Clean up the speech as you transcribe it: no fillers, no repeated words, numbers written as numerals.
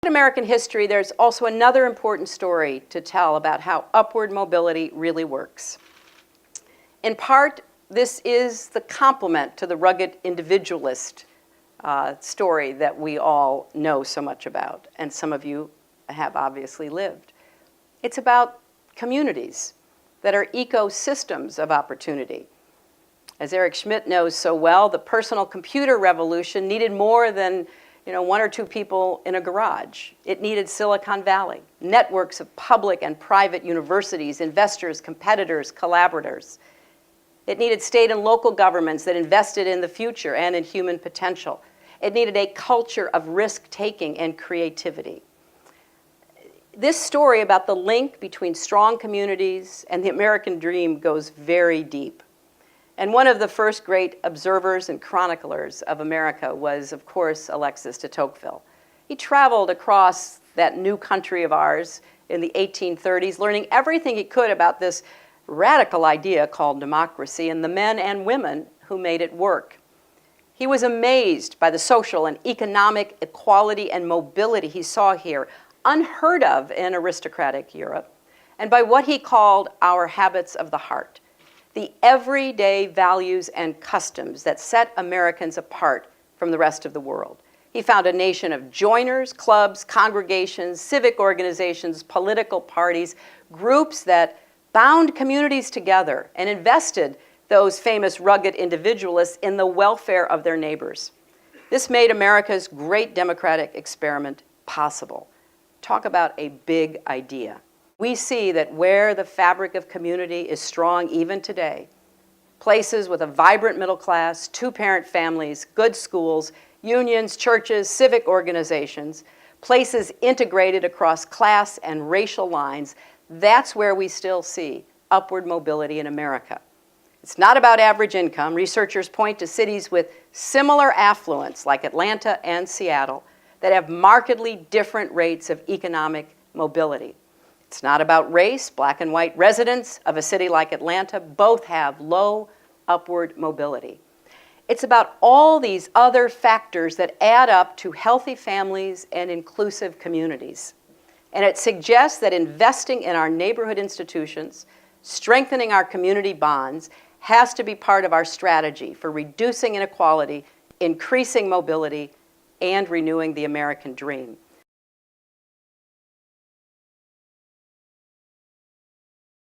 In American history, there's also another important story to tell about how upward mobility really works. In part, this is the complement to the rugged individualist story that we all know so much about, and some of you have obviously lived. It's about communities that are ecosystems of opportunity. As Eric Schmidt knows so well, the personal computer revolution needed more than one or two people in a garage. It needed Silicon Valley, networks of public and private universities, investors, competitors, collaborators. It needed state and local governments that invested in the future and in human potential. It needed a culture of risk-taking and creativity. This story about the link between strong communities and the American dream goes very deep. And one of the first great observers and chroniclers of America was, of course, Alexis de Tocqueville. He traveled across that new country of ours in the 1830s, learning everything he could about this radical idea called democracy and the men and women who made it work. He was amazed by the social and economic equality and mobility he saw here, unheard of in aristocratic Europe, and by what he called our habits of the heart, the everyday values and customs that set Americans apart from the rest of the world. He found a nation of joiners, clubs, congregations, civic organizations, political parties, groups that bound communities together and invested those famous rugged individualists in the welfare of their neighbors. This made America's great democratic experiment possible. Talk about a big idea. We see that where the fabric of community is strong even today, places with a vibrant middle class, two-parent families, good schools, unions, churches, civic organizations, places integrated across class and racial lines, that's where we still see upward mobility in America. It's not about average income. Researchers point to cities with similar affluence, like Atlanta and Seattle, that have markedly different rates of economic mobility. It's not about race. Black and white residents of a city like Atlanta both have low upward mobility. It's about all these other factors that add up to healthy families and inclusive communities. And it suggests that investing in our neighborhood institutions, strengthening our community bonds, has to be part of our strategy for reducing inequality, increasing mobility, and renewing the American dream.